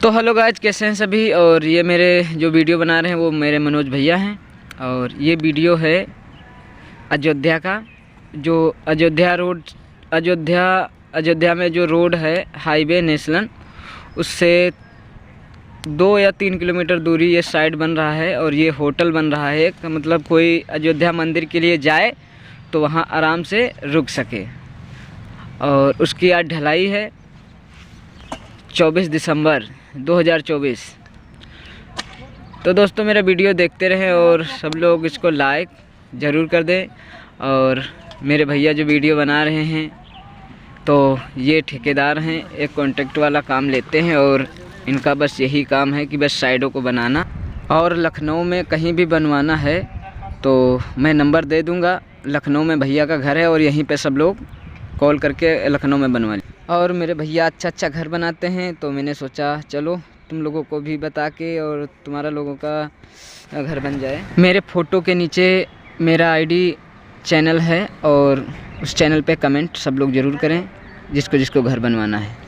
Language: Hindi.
तो हेलो गाइज, कैसे हैं सभी। और ये मेरे जो वीडियो बना रहे हैं वो मेरे मनोज भैया हैं। और ये वीडियो है अयोध्या का, जो अयोध्या में जो रोड है हाईवे नेशनल, उससे 2 या 3 किलोमीटर दूरी ये साइड बन रहा है। और ये होटल बन रहा है एक, मतलब कोई अयोध्या मंदिर के लिए जाए तो वहाँ आराम से रुक सके। और उसकी आज ढलाई है 24 दिसंबर 2024। तो दोस्तों मेरा वीडियो देखते रहें और सब लोग इसको लाइक ज़रूर कर दें। और मेरे भैया जो वीडियो बना रहे हैं तो ये ठेकेदार हैं, एक कॉन्ट्रैक्ट वाला काम लेते हैं और इनका बस यही काम है कि बस साइडों को बनाना। और लखनऊ में कहीं भी बनवाना है तो मैं नंबर दे दूंगा। लखनऊ में भैया का घर है और यहीं पे सब लोग कॉल करके लखनऊ में बनवा लें। और मेरे भैया अच्छा घर बनाते हैं, तो मैंने सोचा चलो तुम लोगों को भी बता के और तुम्हारा लोगों का घर बन जाए। मेरे फ़ोटो के नीचे मेरा आईडी चैनल है और उस चैनल पे कमेंट सब लोग ज़रूर करें जिसको घर बनवाना है।